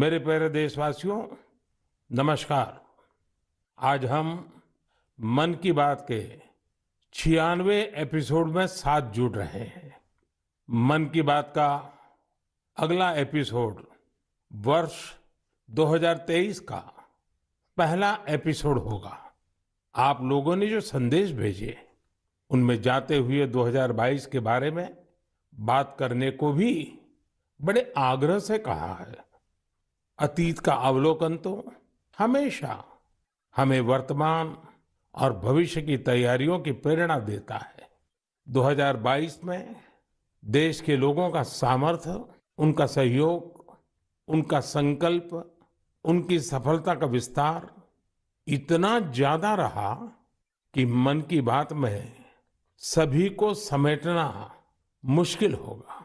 मेरे प्यारे देशवासियों, नमस्कार। आज हम मन की बात के 96वें एपिसोड में साथ जुड़ रहे हैं। मन की बात का अगला एपिसोड वर्ष 2023 का पहला एपिसोड होगा। आप लोगों ने जो संदेश भेजे, उनमें जाते हुए 2022 के बारे में बात करने को भी बड़े आग्रह से कहा है। अतीत का अवलोकन तो हमेशा हमें वर्तमान और भविष्य की तैयारियों की प्रेरणा देता है। 2022 में देश के लोगों का सामर्थ्य, उनका सहयोग, उनका संकल्प, उनकी सफलता का विस्तार इतना ज्यादा रहा कि मन की बात में सभी को समेटना मुश्किल होगा।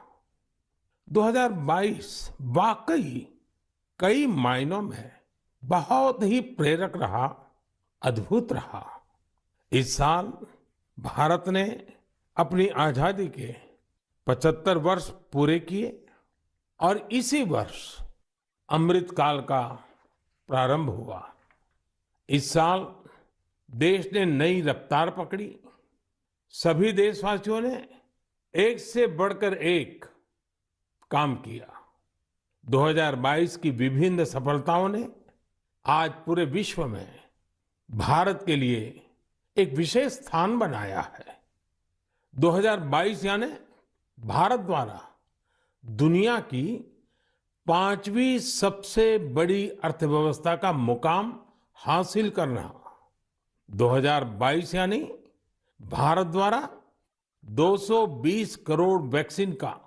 2022 वाकई कई मायनों में बहुत ही प्रेरक रहा, अद्भुत रहा। इस साल भारत ने अपनी आजादी के 75 वर्ष पूरे किए और इसी वर्ष अमृत काल का प्रारंभ हुआ। इस साल देश ने नई रफ्तार पकड़ी। सभी देशवासियों ने एक से बढ़कर एक काम किया। 2022 की विभिन्न सफलताओं ने आज पूरे विश्व में भारत के लिए एक विशेष स्थान बनाया है। 2022 यानी भारत द्वारा दुनिया की 5वीं सबसे बड़ी अर्थव्यवस्था का मुकाम हासिल करना। 2022 यानी भारत द्वारा 220 करोड़ वैक्सीन का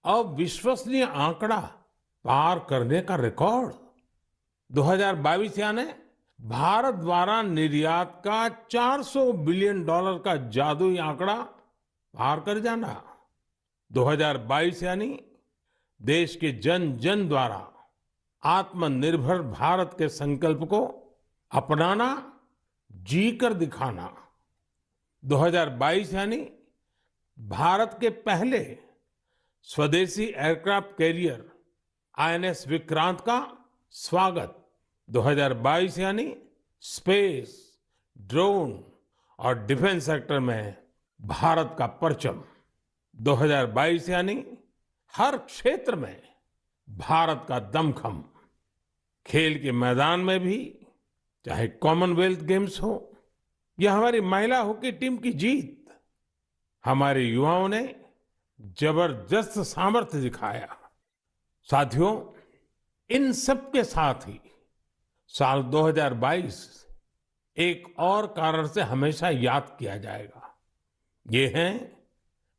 अविश्वसनीय आंकड़ा पार करने का रिकॉर्ड। 2022 यानी भारत द्वारा निर्यात का $400 बिलियन का जादुई आंकड़ा पार कर जाना। 2022 यानी देश के जन जन द्वारा आत्मनिर्भर भारत के संकल्प को अपनाना, जी कर दिखाना। 2022 यानी भारत के पहले स्वदेशी एयरक्राफ्ट कैरियर आईएनएस विक्रांत का स्वागत। 2022 यानी स्पेस, ड्रोन और डिफेंस सेक्टर में भारत का परचम। 2022 यानी हर क्षेत्र में भारत का दमखम। खेल के मैदान में भी, चाहे कॉमनवेल्थ गेम्स हो या हमारी महिला हॉकी टीम की जीत, हमारे युवाओं ने जबरदस्त सामर्थ्य दिखाया। साथियों, इन सब के साथ ही साल 2022 एक और कारण से हमेशा याद किया जाएगा। ये है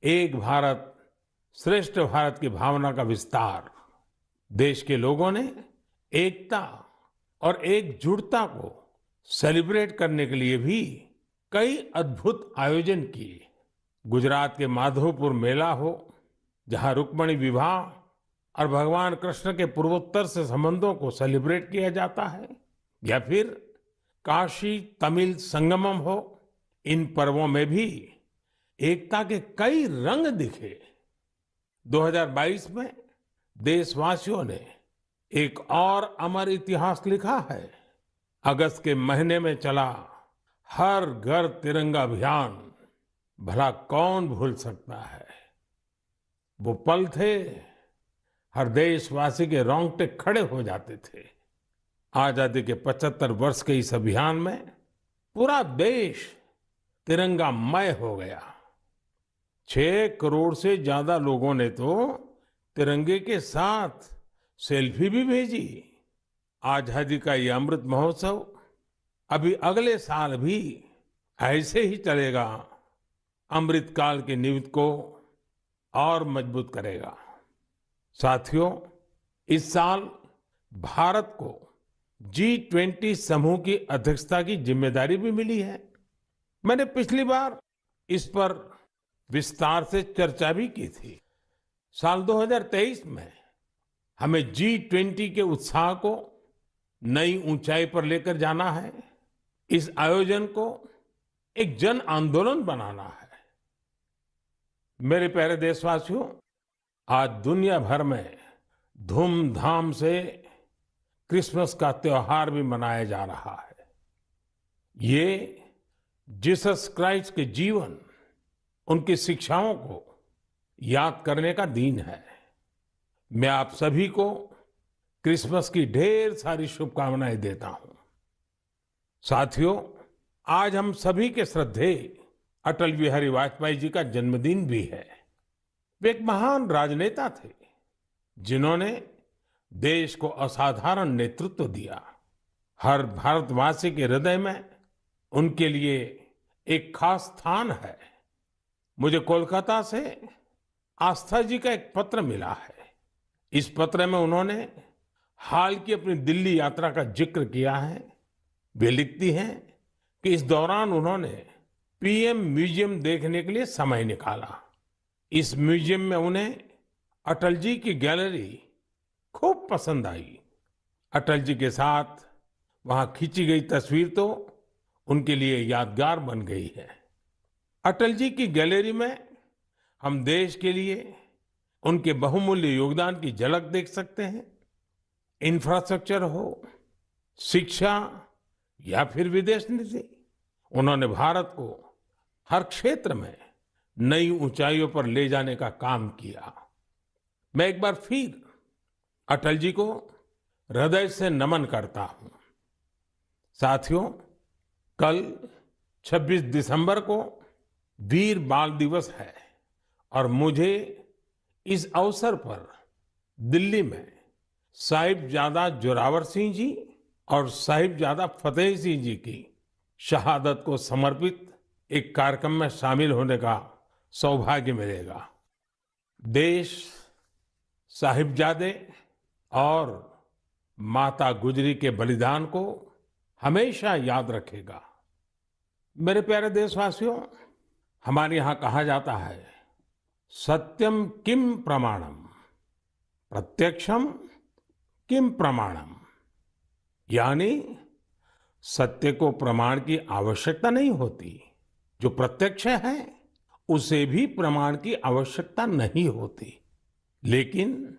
एक भारत श्रेष्ठ भारत की भावना का विस्तार। देश के लोगों ने एकता और एकजुटता को सेलिब्रेट करने के लिए भी कई अद्भुत आयोजन किए। गुजरात के माधवपुर मेला हो, जहां रुक्मिणी विवाह और भगवान कृष्ण के पूर्वोत्तर से संबंधों को सेलिब्रेट किया जाता है, या फिर काशी तमिल संगमम हो, इन पर्वों में भी एकता के कई रंग दिखे। 2022 में देशवासियों ने एक और अमर इतिहास लिखा है। अगस्त के महीने में चला हर घर तिरंगा अभियान, भला कौन भूल सकता है। वो पल थे, हर देशवासी के रोंगटे खड़े हो जाते थे। आजादी के 75 वर्ष के इस अभियान में पूरा देश तिरंगामय हो गया। 6 करोड़ से ज्यादा लोगों ने तो तिरंगे के साथ सेल्फी भी भेजी। आजादी का ये अमृत महोत्सव अभी अगले साल भी ऐसे ही चलेगा। अमृत काल की नींव को और मजबूत करेगा। साथियों, इस साल भारत को G20 समूह की अध्यक्षता की जिम्मेदारी भी मिली है। मैंने पिछली बार इस पर विस्तार से चर्चा भी की थी। साल 2023 में हमें G20 के उत्साह को नई ऊंचाई पर लेकर जाना है। इस आयोजन को एक जन आंदोलन बनाना है। मेरे प्यारे देशवासियों, आज दुनिया भर में धूमधाम से क्रिसमस का त्योहार भी मनाया जा रहा है। ये जीसस क्राइस्ट के जीवन, उनकी शिक्षाओं को याद करने का दिन है। मैं आप सभी को क्रिसमस की ढेर सारी शुभकामनाएं देता हूं। साथियों, आज हम सभी के श्रद्धेय अटल बिहारी वाजपेयी जी का जन्मदिन भी है। वे एक महान राजनेता थे, जिन्होंने देश को असाधारण नेतृत्व दिया। हर भारतवासी के हृदय में उनके लिए एक खास स्थान है। मुझे कोलकाता से आस्था जी का एक पत्र मिला है। इस पत्र में उन्होंने हाल की अपनी दिल्ली यात्रा का जिक्र किया है। वे लिखती हैं कि इस दौरान उन्होंने पीएम म्यूजियम देखने के लिए समय निकाला। इस म्यूजियम में उन्हें अटल जी की गैलरी खूब पसंद आई। अटल जी के साथ वहां खींची गई तस्वीर तो उनके लिए यादगार बन गई है। अटल जी की गैलरी में हम देश के लिए उनके बहुमूल्य योगदान की झलक देख सकते हैं। इंफ्रास्ट्रक्चर हो, शिक्षा या फिर विदेश नीति, उन्होंने भारत को हर क्षेत्र में नई ऊंचाइयों पर ले जाने का काम किया। मैं एक बार फिर अटल जी को हृदय से नमन करता हूं। साथियों, कल 26 दिसंबर को वीर बाल दिवस है और मुझे इस अवसर पर दिल्ली में साहिबजादा जोरावर सिंह जी और साहिबजादा फतेह सिंह जी की शहादत को समर्पित एक कार्यक्रम में शामिल होने का सौभाग्य मिलेगा। देश साहिबजादे और माता गुजरी के बलिदान को हमेशा याद रखेगा। मेरे प्यारे देशवासियों, हमारे यहाँ कहा जाता है, सत्यम किम प्रमाणम, प्रत्यक्षम किम प्रमाणम। यानी सत्य को प्रमाण की आवश्यकता नहीं होती, जो प्रत्यक्ष है उसे भी प्रमाण की आवश्यकता नहीं होती। लेकिन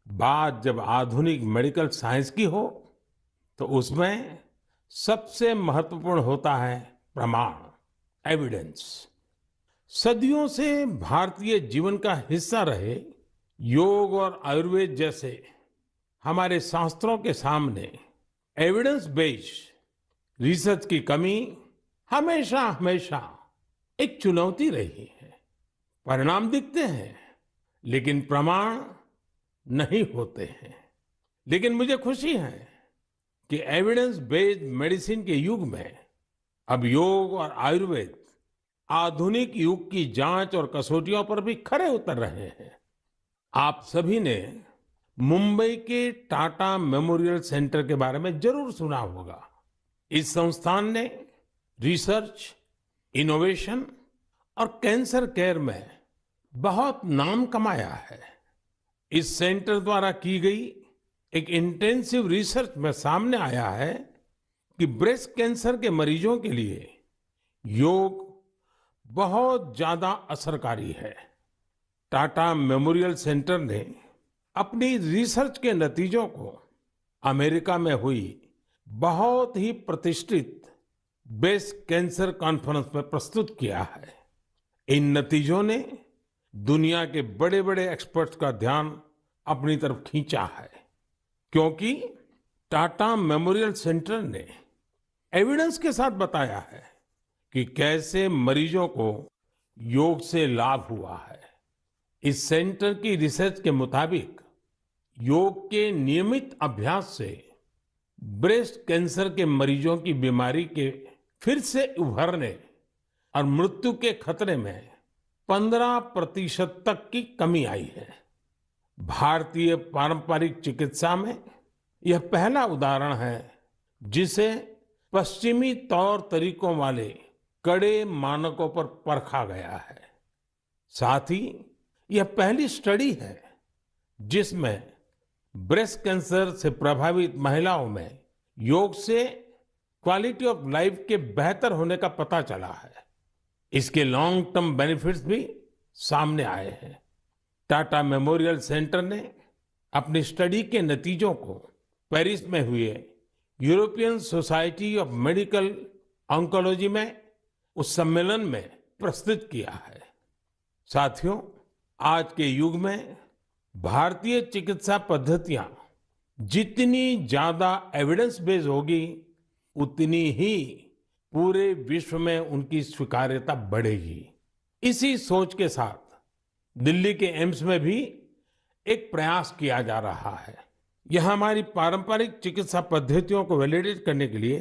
बात जब आधुनिक मेडिकल साइंस की हो तो उसमें सबसे महत्वपूर्ण होता है प्रमाण, एविडेंस। सदियों से भारतीय जीवन का हिस्सा रहे योग और आयुर्वेद जैसे हमारे शास्त्रों के सामने एविडेंस बेस्ड रिसर्च की कमी हमेशा हमेशा एक चुनौती रही है। परिणाम दिखते हैं लेकिन प्रमाण नहीं होते हैं। लेकिन मुझे खुशी है कि एविडेंस बेस्ड मेडिसिन के युग में अब योग और आयुर्वेद आधुनिक युग की जांच और कसौटियों पर भी खरे उतर रहे हैं। आप सभी ने मुंबई के टाटा मेमोरियल सेंटर के बारे में जरूर सुना होगा। इस संस्थान ने रिसर्च, इनोवेशन और कैंसर केयर में बहुत नाम कमाया है। इस सेंटर द्वारा की गई एक इंटेंसिव रिसर्च में सामने आया है कि ब्रेस्ट कैंसर के मरीजों के लिए योग बहुत ज्यादा असरकारी है। टाटा मेमोरियल सेंटर ने अपनी रिसर्च के नतीजों को अमेरिका में हुई बहुत ही प्रतिष्ठित ब्रेस्ट कैंसर कॉन्फ्रेंस में प्रस्तुत किया है। इन नतीजों ने दुनिया के बड़े बड़े एक्सपर्ट्स का ध्यान अपनी तरफ खींचा है, क्योंकि टाटा मेमोरियल सेंटर ने एविडेंस के साथ बताया है कि कैसे मरीजों को योग से लाभ हुआ है। इस सेंटर की रिसर्च के मुताबिक योग के नियमित अभ्यास से ब्रेस्ट कैंसर के मरीजों की बीमारी के फिर से उभरने और मृत्यु के खतरे में 15% तक की कमी आई है। भारतीय पारंपरिक चिकित्सा में यह पहला उदाहरण है जिसे पश्चिमी तौर तरीकों वाले कड़े मानकों पर परखा गया है। साथ ही यह पहली स्टडी है जिसमें ब्रेस्ट कैंसर से प्रभावित महिलाओं में योग से क्वालिटी ऑफ लाइफ के बेहतर होने का पता चला है। इसके लॉन्ग टर्म बेनिफिट्स भी सामने आए हैं। टाटा मेमोरियल सेंटर ने अपनी स्टडी के नतीजों को पेरिस में हुए European society of medical oncology में उस सम्मेलन में प्रस्तुत किया है। साथियों, आज के युग में भारतीय चिकित्सा पद्धतियां जितनी ज्यादा एविडेंस बेस्ड होगी, उतनी ही पूरे विश्व में उनकी स्वीकार्यता बढ़ेगी। इसी सोच के साथ दिल्ली के एम्स में भी एक प्रयास किया जा रहा है। यह हमारी पारंपरिक चिकित्सा पद्धतियों को वैलिडेट करने के लिए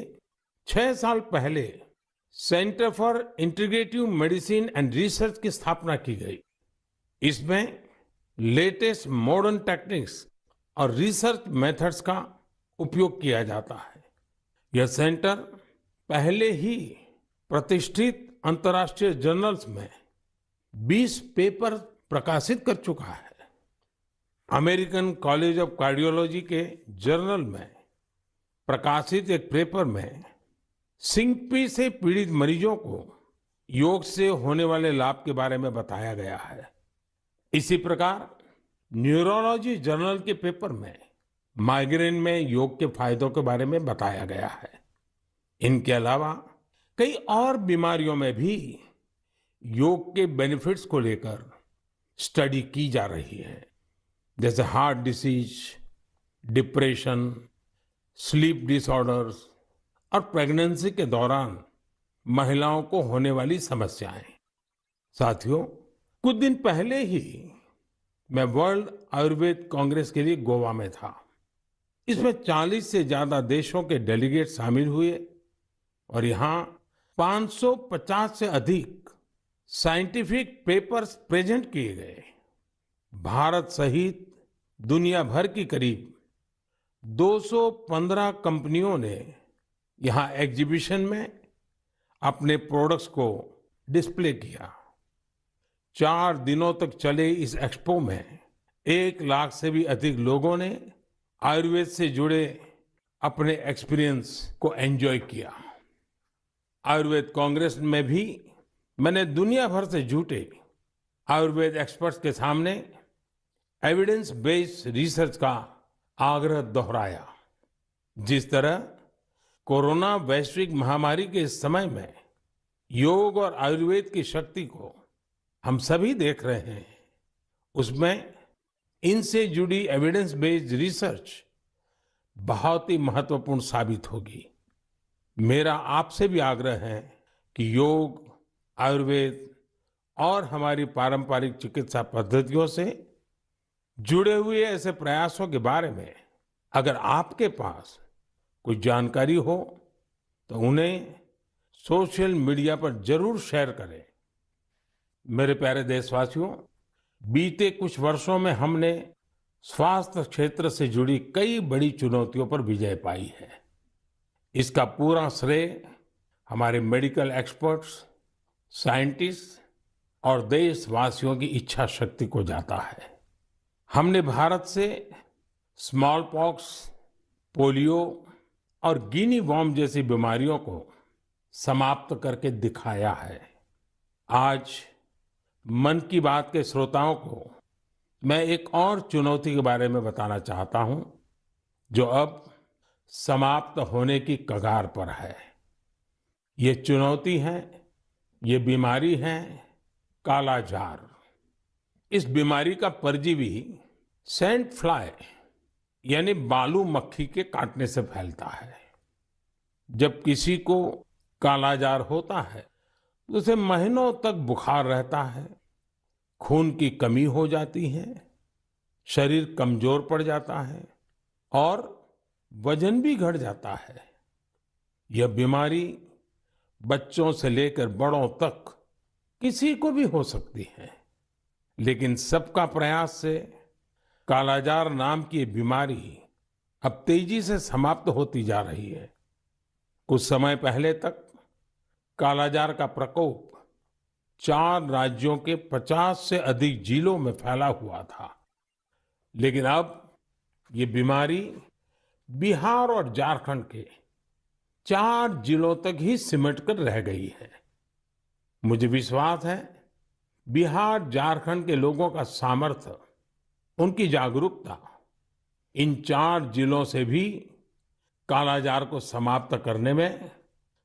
6 साल पहले centre for integrative medicine and research की स्थापना की गई। इसमें लेटेस्ट मॉडर्न टेक्निक्स और रिसर्च मेथड्स का उपयोग किया जाता है। यह सेंटर पहले ही प्रतिष्ठित अंतर्राष्ट्रीय जर्नल्स में 20 पेपर प्रकाशित कर चुका है। अमेरिकन कॉलेज ऑफ कार्डियोलॉजी के जर्नल में प्रकाशित एक पेपर में सिंकपी से पीड़ित मरीजों को योग से होने वाले लाभ के बारे में बताया गया है। इसी प्रकार न्यूरोलॉजी जर्नल के पेपर में माइग्रेन में योग के फायदों के बारे में बताया गया है। इनके अलावा कई और बीमारियों में भी योग के बेनिफिट्स को लेकर स्टडी की जा रही है, जैसे heart disease, depression, sleep disorders और प्रेगनेंसी के दौरान महिलाओं को होने वाली समस्याएं। साथियों, कुछ दिन पहले ही मैं वर्ल्ड आयुर्वेद कांग्रेस के लिए गोवा में था। इसमें 40 से ज्यादा देशों के डेलीगेट शामिल हुए और यहाँ 550 से अधिक साइंटिफिक पेपर्स प्रेजेंट किए गए। भारत सहित दुनिया भर की करीब 215 कंपनियों ने यहाँ एग्जीबिशन में अपने प्रोडक्ट्स को डिस्प्ले किया। 4 दिनों तक चले इस एक्सपो में 1 लाख से भी अधिक लोगों ने आयुर्वेद से जुड़े अपने एक्सपीरियंस को एंजॉय किया। आयुर्वेद कांग्रेस में भी मैंने दुनिया भर से जुटे आयुर्वेद एक्सपर्ट्स के सामने एविडेंस बेस्ड रिसर्च का आग्रह दोहराया। जिस तरह कोरोना वैश्विक महामारी के इस समय में योग और आयुर्वेद की शक्ति को हम सभी देख रहे हैं, उसमें इनसे जुड़ी एविडेंस बेस्ड रिसर्च बहुत ही महत्वपूर्ण साबित होगी। मेरा आपसे भी आग्रह है कि योग, आयुर्वेद और हमारी पारंपरिक चिकित्सा पद्धतियों से जुड़े हुए ऐसे प्रयासों के बारे में अगर आपके पास कोई जानकारी हो तो उन्हें सोशल मीडिया पर जरूर शेयर करें। मेरे प्यारे देशवासियों, बीते कुछ वर्षों में हमने स्वास्थ्य क्षेत्र से जुड़ी कई बड़ी चुनौतियों पर विजय पाई है। इसका पूरा श्रेय हमारे मेडिकल एक्सपर्ट्स, साइंटिस्ट और देशवासियों की इच्छा शक्ति को जाता है। हमने भारत से स्मॉल पॉक्स, पोलियो और गिनी वॉर्म जैसी बीमारियों को समाप्त करके दिखाया है। आज मन की बात के श्रोताओं को मैं एक और चुनौती के बारे में बताना चाहता हूं, जो अब समाप्त होने की कगार पर है। ये चुनौती है, ये बीमारी है कालाजार। इस बीमारी का परजीवी सैंड फ्लाई यानी बालू मक्खी के काटने से फैलता है। जब किसी को कालाजार होता है तो उसे महीनों तक बुखार रहता है, खून की कमी हो जाती है, शरीर कमजोर पड़ जाता है और वजन भी घट जाता है। यह बीमारी बच्चों से लेकर बड़ों तक किसी को भी हो सकती है, लेकिन सबका प्रयास से कालाजार नाम की ये बीमारी अब तेजी से समाप्त होती जा रही है। कुछ समय पहले तक कालाजार का प्रकोप 4 राज्यों के 50 से अधिक जिलों में फैला हुआ था, लेकिन अब ये बीमारी बिहार और झारखंड के 4 जिलों तक ही सिमट कर रह गई है। मुझे विश्वास है बिहार, झारखंड के लोगों का सामर्थ्य, उनकी जागरूकता इन 4 जिलों से भी कालाजार को समाप्त करने में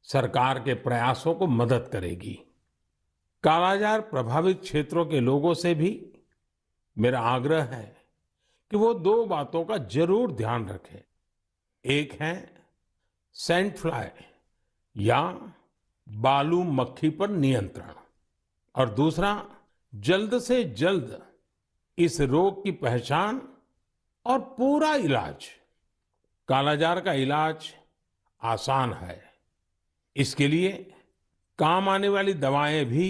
सरकार के प्रयासों को मदद करेगी। कालाजार प्रभावित क्षेत्रों के लोगों से भी मेरा आग्रह है कि वो 2 बातों का जरूर ध्यान रखें। एक है सैंड फ्लाई या बालू मक्खी पर नियंत्रण और दूसरा जल्द से जल्द इस रोग की पहचान और पूरा इलाज। कालाजार का इलाज आसान है। इसके लिए काम आने वाली दवाएं भी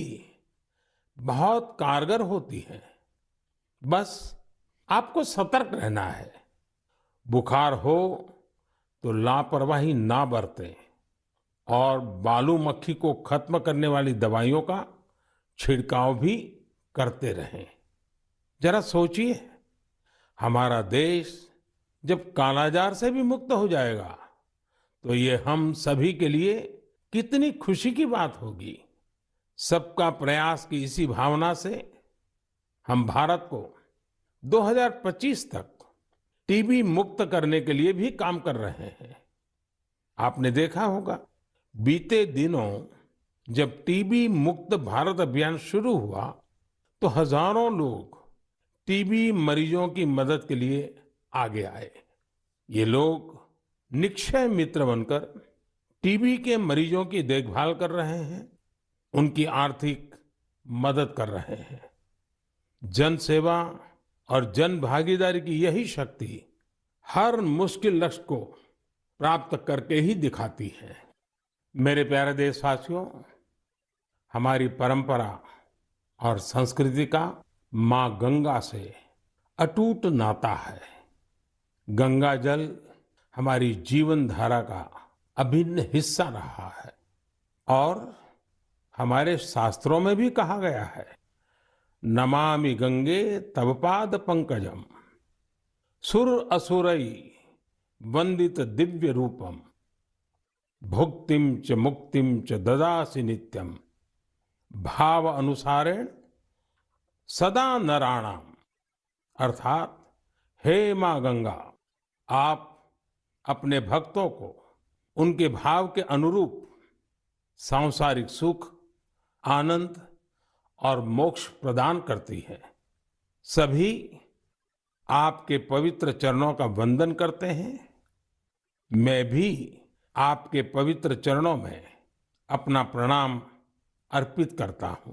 बहुत कारगर होती हैं। बस आपको सतर्क रहना है। बुखार हो तो लापरवाही ना बरतें और बालू मक्खी को खत्म करने वाली दवाइयों का छिड़काव भी करते रहें। जरा सोचिए, हमारा देश जब कालाजार से भी मुक्त हो जाएगा तो ये हम सभी के लिए कितनी खुशी की बात होगी। सबका प्रयास की इसी भावना से हम भारत को 2025 तक टीबी मुक्त करने के लिए भी काम कर रहे हैं। आपने देखा होगा, बीते दिनों जब टीबी मुक्त भारत अभियान शुरू हुआ तो हजारों लोग टीबी मरीजों की मदद के लिए आगे आए। ये लोग निक्षय मित्र बनकर टीबी के मरीजों की देखभाल कर रहे हैं, उनकी आर्थिक मदद कर रहे हैं। जन सेवा और जन भागीदारी की यही शक्ति हर मुश्किल लक्ष्य को प्राप्त करके ही दिखाती है। मेरे प्यारे देशवासियों, हमारी परंपरा और संस्कृति का मां गंगा से अटूट नाता है। गंगा जल हमारी जीवन धारा का अभिन्न हिस्सा रहा है और हमारे शास्त्रों में भी कहा गया है, नमामि गंगे तव पाद पंकजम सुर असुरई वंदित दिव्य रूपम भुक्तिम च मुक्तिम च ददासि नित्यम भाव अनुसारेण सदा नराणाम। अर्थात हे मां गंगा, आप अपने भक्तों को उनके भाव के अनुरूप सांसारिक सुख, आनंद और मोक्ष प्रदान करती है। सभी आपके पवित्र चरणों का वंदन करते हैं। मैं भी आपके पवित्र चरणों में अपना प्रणाम अर्पित करता हूं।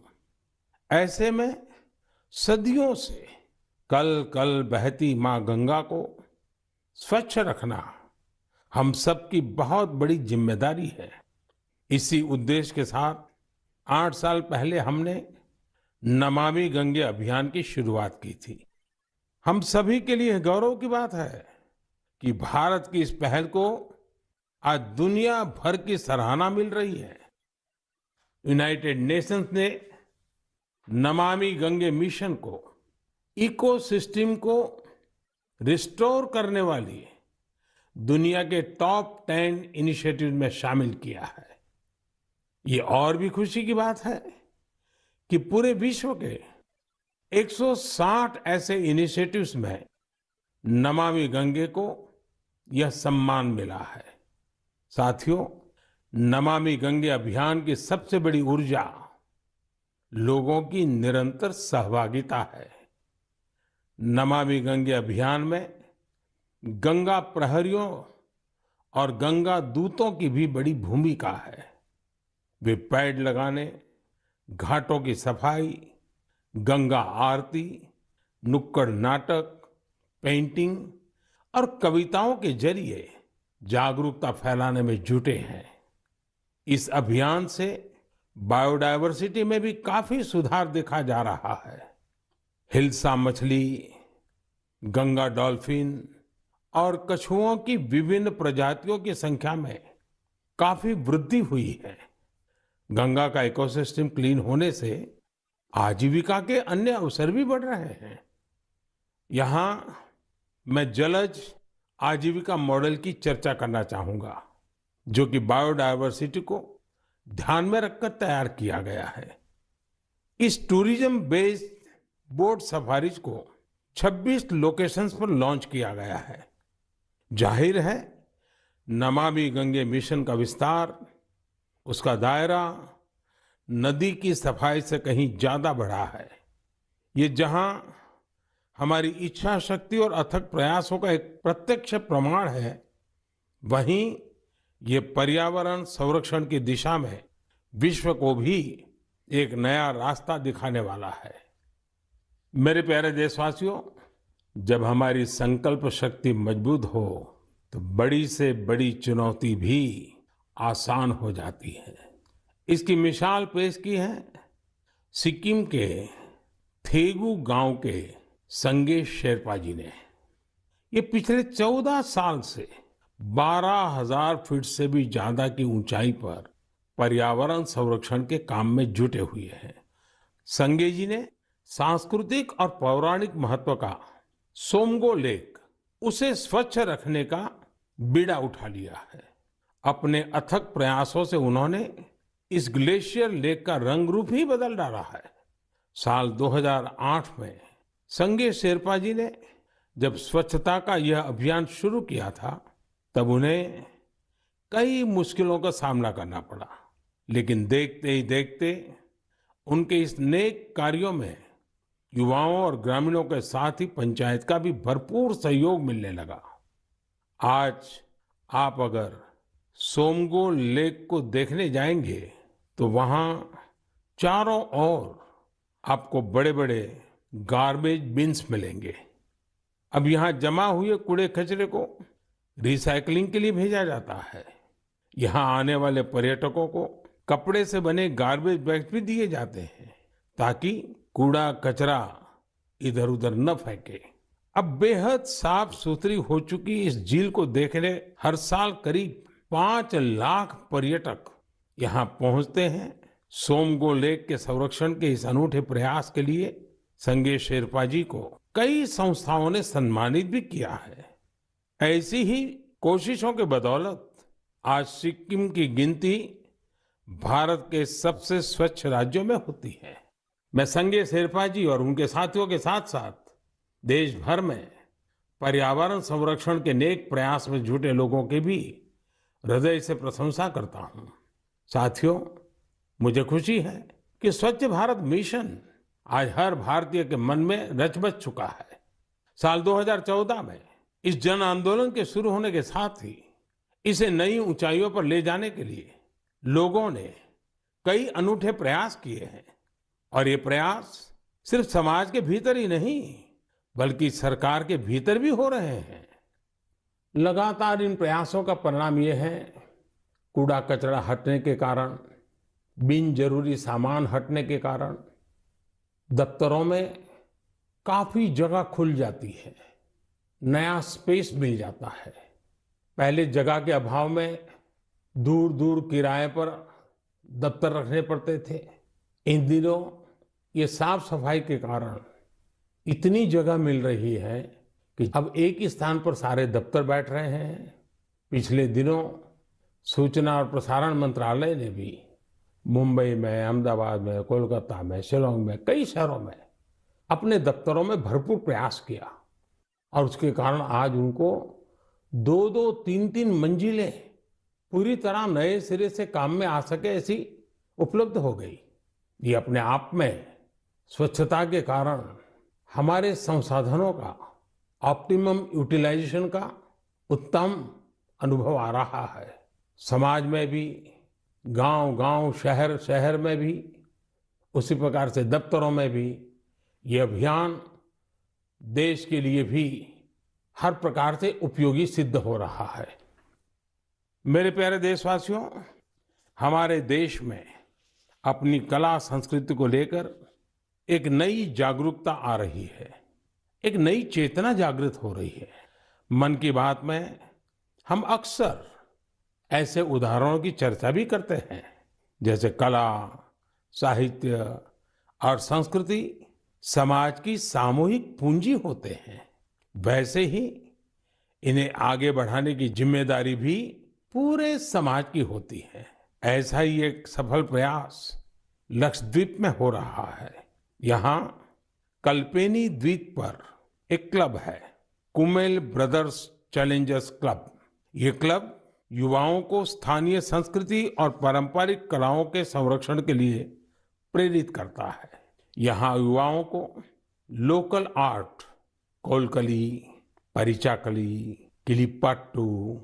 ऐसे में सदियों से कल कल बहती मां गंगा को स्वच्छ रखना हम सबकी बहुत बड़ी जिम्मेदारी है। इसी उद्देश्य के साथ 8 साल पहले हमने नमामि गंगे अभियान की शुरुआत की थी। हम सभी के लिए गौरव की बात है कि भारत की इस पहल को आज दुनिया भर की सराहना मिल रही है। यूनाइटेड नेशंस ने नमामि गंगे मिशन को इकोसिस्टम को रिस्टोर करने वाली दुनिया के टॉप 10 इनिशिएटिव में शामिल किया है। ये और भी खुशी की बात है कि पूरे विश्व के 160 ऐसे इनिशिएटिव्स में नमामि गंगे को यह सम्मान मिला है। साथियों, नमामि गंगे अभियान की सबसे बड़ी ऊर्जा लोगों की निरंतर सहभागिता है। नमामि गंगे अभियान में गंगा प्रहरियों और गंगा दूतों की भी बड़ी भूमिका है। वे पेड़ लगाने, घाटों की सफाई, गंगा आरती, नुक्कड़ नाटक, पेंटिंग और कविताओं के जरिए जागरूकता फैलाने में जुटे हैं। इस अभियान से बायोडायवर्सिटी में भी काफी सुधार देखा जा रहा है। हिल्सा मछली, गंगा डॉल्फिन और कछुओं की विभिन्न प्रजातियों की संख्या में काफी वृद्धि हुई है। गंगा का इकोसिस्टम क्लीन होने से आजीविका के अन्य अवसर भी बढ़ रहे हैं। यहाँ मैं जलज आजीविका मॉडल की चर्चा करना चाहूंगा, जो कि बायोडायवर्सिटी को ध्यान में रखकर तैयार किया गया है। इस टूरिज्म बेस्ड बोट सफारीज को 26 लोकेशंस पर लॉन्च किया गया है। जाहिर है, नमामि गंगे मिशन का विस्तार, उसका दायरा नदी की सफाई से कहीं ज्यादा बढ़ा है। ये जहां हमारी इच्छा शक्ति और अथक प्रयासों का एक प्रत्यक्ष प्रमाण है, वहीं ये पर्यावरण संरक्षण की दिशा में विश्व को भी एक नया रास्ता दिखाने वाला है। मेरे प्यारे देशवासियों, जब हमारी संकल्प शक्ति मजबूत हो तो बड़ी से बड़ी चुनौती भी आसान हो जाती है। इसकी मिसाल पेश की है सिक्किम के थेगू गांव के संगे शेरपा जी ने। ये पिछले 14 साल से 12,000 फीट से भी ज्यादा की ऊंचाई पर पर्यावरण संरक्षण के काम में जुटे हुए हैं। संगे जी ने सांस्कृतिक और पौराणिक महत्व का सोमगो लेक, उसे स्वच्छ रखने का बीड़ा उठा लिया है। अपने अथक प्रयासों से उन्होंने इस ग्लेशियर लेक का रंग रूप ही बदल डाला है। साल 2008 में संगे शेरपा जी ने जब स्वच्छता का यह अभियान शुरू किया था, तब उन्हें कई मुश्किलों का सामना करना पड़ा, लेकिन देखते ही देखते उनके इस नेक कार्यों में युवाओं और ग्रामीणों के साथ ही पंचायत का भी भरपूर सहयोग मिलने लगा। आज आप अगर सोमगो लेक को देखने जाएंगे तो वहां चारों ओर आपको बड़े बड़े गार्बेज बिन्स मिलेंगे। अब यहाँ जमा हुए कूड़े कचरे को रिसाइकलिंग के लिए भेजा जाता है। यहाँ आने वाले पर्यटकों को कपड़े से बने गार्बेज बैग भी दिए जाते हैं, ताकि कूड़ा कचरा इधर उधर न फेंके। अब बेहद साफ सुथरी हो चुकी इस झील को देखने हर साल करीब 5 लाख पर्यटक यहाँ पहुंचते हैं। सोमगो लेक के संरक्षण के इस अनूठे प्रयास के लिए संगे शेरपा जी को कई संस्थाओं ने सम्मानित भी किया है। ऐसी ही कोशिशों के बदौलत आज सिक्किम की गिनती भारत के सबसे स्वच्छ राज्यों में होती है। मैं संगे शेरपा जी और उनके साथियों के साथ साथ देश भर में पर्यावरण संरक्षण के नेक प्रयास में जुटे लोगों की भी हृदय से प्रशंसा करता हूं। साथियों, मुझे खुशी है कि स्वच्छ भारत मिशन आज हर भारतीय के मन में रच बस चुका है। साल 2014 में इस जन आंदोलन के शुरू होने के साथ ही इसे नई ऊंचाइयों पर ले जाने के लिए लोगों ने कई अनूठे प्रयास किए हैं। और ये प्रयास सिर्फ समाज के भीतर ही नहीं, बल्कि सरकार के भीतर भी हो रहे हैं। लगातार इन प्रयासों का परिणाम ये है, कूड़ा कचरा हटने के कारण, बिन जरूरी सामान हटने के कारण दफ्तरों में काफी जगह खुल जाती है, नया स्पेस मिल जाता है। पहले जगह के अभाव में दूर दूर किराए पर दफ्तर रखने पड़ते थे। इन दिनों ये साफ सफाई के कारण इतनी जगह मिल रही है कि अब एक ही स्थान पर सारे दफ्तर बैठ रहे हैं। पिछले दिनों सूचना और प्रसारण मंत्रालय ने भी मुंबई में, अहमदाबाद में, कोलकाता में, शिलोंग में, कई शहरों में अपने दफ्तरों में भरपूर प्रयास किया और उसके कारण आज उनको 2-2, 3-3 मंजिलें पूरी तरह नए सिरे से काम में आ सके ऐसी उपलब्ध हो गई। ये अपने आप में स्वच्छता के कारण हमारे संसाधनों का ऑप्टिमम यूटिलाइजेशन का उत्तम अनुभव आ रहा है। समाज में भी, गांव-गांव, शहर-शहर में भी, उसी प्रकार से दफ्तरों में भी ये अभियान देश के लिए भी हर प्रकार से उपयोगी सिद्ध हो रहा है। मेरे प्यारे देशवासियों, हमारे देश में अपनी कला संस्कृति को लेकर एक नई जागरूकता आ रही है, एक नई चेतना जागृत हो रही है। मन की बात में हम अक्सर ऐसे उदाहरणों की चर्चा भी करते हैं, जैसे कला, साहित्य और संस्कृति समाज की सामूहिक पूंजी होते हैं। वैसे ही इन्हें आगे बढ़ाने की जिम्मेदारी भी पूरे समाज की होती है। ऐसा ही एक सफल प्रयास लक्षद्वीप में हो रहा है। यहाँ कल्पेनी द्वीप पर एक क्लब है, कुमेल ब्रदर्स चैलेंजर्स क्लब। ये क्लब युवाओं को स्थानीय संस्कृति और पारंपरिक कलाओं के संरक्षण के लिए प्रेरित करता है। यहाँ युवाओं को लोकल आर्ट, कोलकली, परिचाकली, किलिप्पाट्टू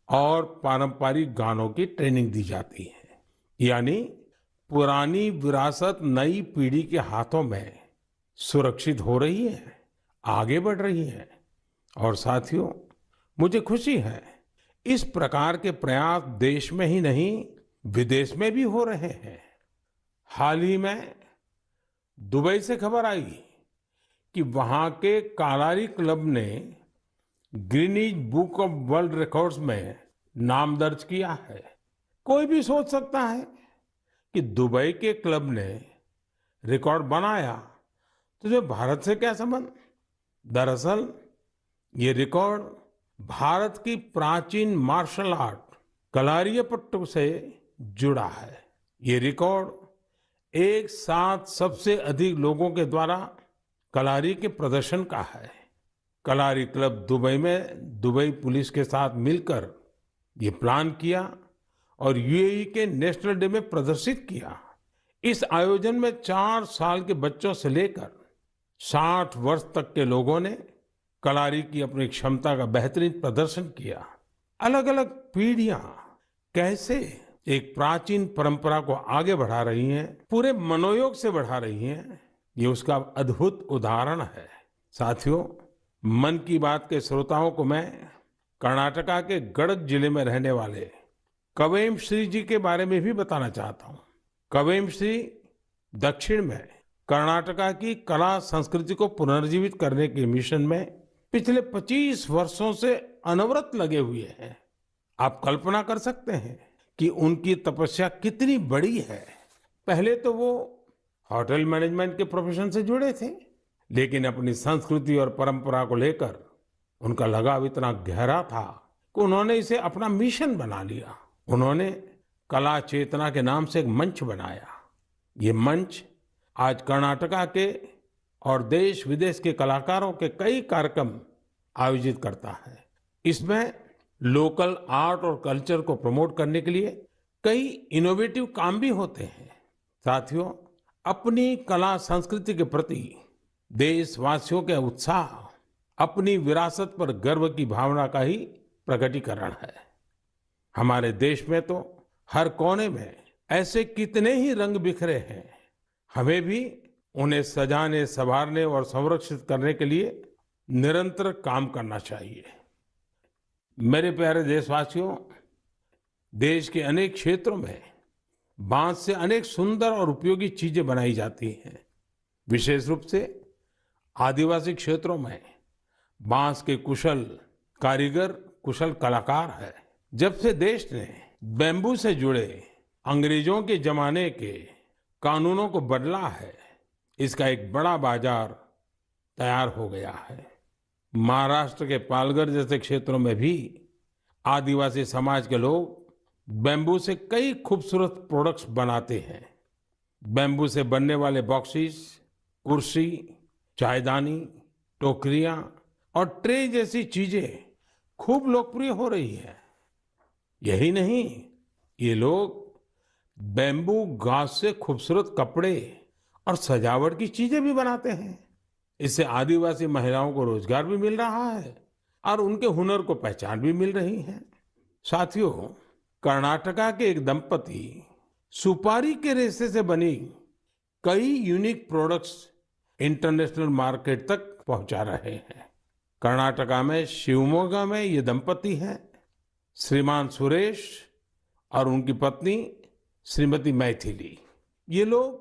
और पारंपरिक गानों की ट्रेनिंग दी जाती है। यानी पुरानी विरासत नई पीढ़ी के हाथों में सुरक्षित हो रही है, आगे बढ़ रही है। और साथियों, मुझे खुशी है इस प्रकार के प्रयास देश में ही नहीं, विदेश में भी हो रहे हैं। हाल ही में दुबई से खबर आई कि वहां के कालारी क्लब ने Guinness book of world records में नाम दर्ज किया है। कोई भी सोच सकता है कि दुबई के क्लब ने रिकॉर्ड बनाया तो जो भारत से क्या संबंध। दरअसल ये रिकॉर्ड भारत की प्राचीन मार्शल आर्ट कलारियपट्टू से जुड़ा है। ये रिकॉर्ड एक साथ सबसे अधिक लोगों के द्वारा कलारी के प्रदर्शन का है। कलारी क्लब दुबई में दुबई पुलिस के साथ मिलकर ये प्लान किया और यूएई के नेशनल डे में प्रदर्शित किया। इस आयोजन में 4 साल के बच्चों से लेकर 60 वर्ष तक के लोगों ने कलारी की अपनी क्षमता का बेहतरीन प्रदर्शन किया। अलग अलग पीढ़ियां कैसे एक प्राचीन परंपरा को आगे बढ़ा रही हैं, पूरे मनोयोग से बढ़ा रही हैं, ये उसका अद्भुत उदाहरण है। साथियों, मन की बात के श्रोताओं को मैं कर्नाटका के गडक जिले में रहने वाले कवेम श्री जी के बारे में भी बताना चाहता हूँ। कवेम श्री दक्षिण में कर्नाटका की कला संस्कृति को पुनर्जीवित करने के मिशन में पिछले 25 वर्षों से अनवरत लगे हुए हैं। आप कल्पना कर सकते हैं कि उनकी तपस्या कितनी बड़ी है। पहले तो वो होटल मैनेजमेंट के प्रोफेशन से जुड़े थे, लेकिन अपनी संस्कृति और परंपरा को लेकर उनका लगाव इतना गहरा था कि उन्होंने इसे अपना मिशन बना लिया। उन्होंने कला चेतना के नाम से एक मंच बनाया। ये मंच आज कर्नाटका के और देश विदेश के कलाकारों के कई कार्यक्रम आयोजित करता है। इसमें लोकल आर्ट और कल्चर को प्रमोट करने के लिए कई इनोवेटिव काम भी होते हैं। साथियों, अपनी कला संस्कृति के प्रति देशवासियों के उत्साह अपनी विरासत पर गर्व की भावना का ही प्रकटीकरण है। हमारे देश में तो हर कोने में ऐसे कितने ही रंग बिखरे हैं। हमें भी उन्हें सजाने, संवारने और संरक्षित करने के लिए निरंतर काम करना चाहिए। मेरे प्यारे देशवासियों, देश के अनेक क्षेत्रों में बांस से अनेक सुंदर और उपयोगी चीजें बनाई जाती हैं। विशेष रूप से आदिवासी क्षेत्रों में बांस के कुशल कारीगर, कुशल कलाकार है। जब से देश ने बैम्बू से जुड़े अंग्रेजों के जमाने के कानूनों को बदला है, इसका एक बड़ा बाजार तैयार हो गया है। महाराष्ट्र के पालघर जैसे क्षेत्रों में भी आदिवासी समाज के लोग बैम्बू से कई खूबसूरत प्रोडक्ट्स बनाते हैं। बैम्बू से बनने वाले बॉक्सेस, कुर्सी, चायदानी, टोकरियां और ट्रे जैसी चीजें खूब लोकप्रिय हो रही है। यही नहीं, ये लोग बैम्बू घास से खूबसूरत कपड़े और सजावट की चीजें भी बनाते हैं। इससे आदिवासी महिलाओं को रोजगार भी मिल रहा है और उनके हुनर को पहचान भी मिल रही है। साथियों, कर्नाटका के एक दंपति सुपारी के रेशे से बनी कई यूनिक प्रोडक्ट्स इंटरनेशनल मार्केट तक पहुंचा रहे हैं। कर्नाटका में शिवमोगा में ये दंपति हैं, श्रीमान सुरेश और उनकी पत्नी श्रीमती मैथिली। ये लोग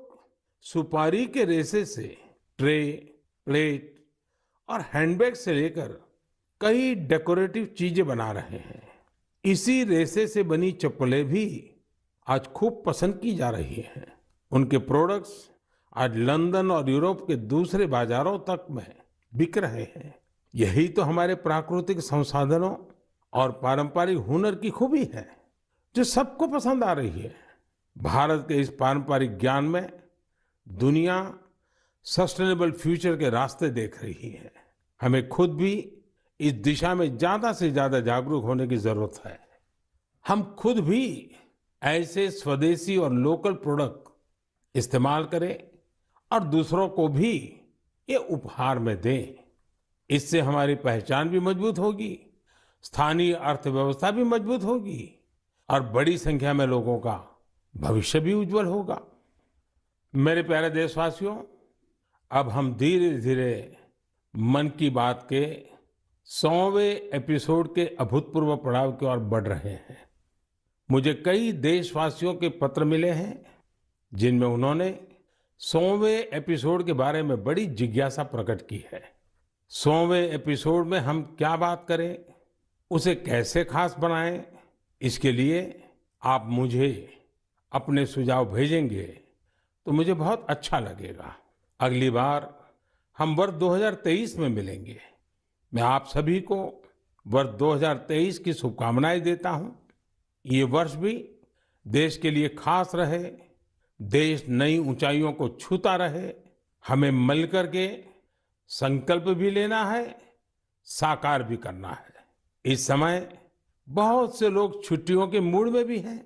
सुपारी के रेशे से ट्रे, प्लेट और हैंडबैग से लेकर कई डेकोरेटिव चीजें बना रहे हैं। इसी रेशे से बनी चप्पलें भी आज खूब पसंद की जा रही हैं। उनके प्रोडक्ट्स आज लंदन और यूरोप के दूसरे बाजारों तक में बिक रहे हैं। यही तो हमारे प्राकृतिक संसाधनों और पारंपरिक हुनर की खूबी है, जो सबको पसंद आ रही है। भारत के इस पारंपरिक ज्ञान में दुनिया सस्टेनेबल फ्यूचर के रास्ते देख रही है। हमें खुद भी इस दिशा में ज्यादा से ज्यादा जागरूक होने की जरूरत है। हम खुद भी ऐसे स्वदेशी और लोकल प्रोडक्ट इस्तेमाल करें और दूसरों को भी ये उपहार में दें। इससे हमारी पहचान भी मजबूत होगी, स्थानीय अर्थव्यवस्था भी मजबूत होगी और बड़ी संख्या में लोगों का भविष्य भी उज्जवल होगा। मेरे प्यारे देशवासियों, अब हम धीरे धीरे मन की बात के 100वें एपिसोड के अभूतपूर्व पड़ाव की ओर बढ़ रहे हैं। मुझे कई देशवासियों के पत्र मिले हैं जिनमें उन्होंने 100वें एपिसोड के बारे में बड़ी जिज्ञासा प्रकट की है। 100वें एपिसोड में हम क्या बात करें, उसे कैसे खास बनाएं, इसके लिए आप मुझे अपने सुझाव भेजेंगे तो मुझे बहुत अच्छा लगेगा। अगली बार हम वर्ष 2023 में मिलेंगे। मैं आप सभी को वर्ष 2023 की शुभकामनाएं देता हूं। ये वर्ष भी देश के लिए खास रहे, देश नई ऊंचाइयों को छूता रहे। हमें मिलकर के संकल्प भी लेना है, साकार भी करना है। इस समय बहुत से लोग छुट्टियों के मूड में भी हैं।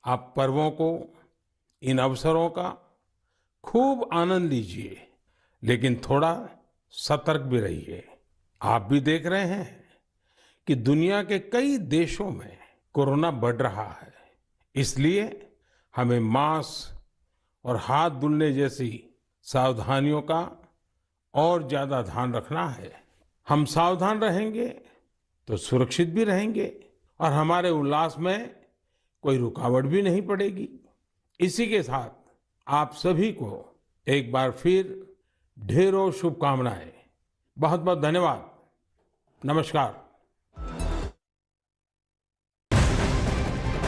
आप पर्वों को, इन अवसरों का खूब आनंद लीजिए, लेकिन थोड़ा सतर्क भी रहिए। आप भी देख रहे हैं कि दुनिया के कई देशों में कोरोना बढ़ रहा है। इसलिए हमें मास्क और हाथ धुलने जैसी सावधानियों का और ज्यादा ध्यान रखना है। हम सावधान रहेंगे तो सुरक्षित भी रहेंगे और हमारे उल्लास में कोई रुकावट भी नहीं पड़ेगी। इसी के साथ आप सभी को एक बार फिर ढेरों शुभकामनाएं। बहुत बहुत धन्यवाद। नमस्कार।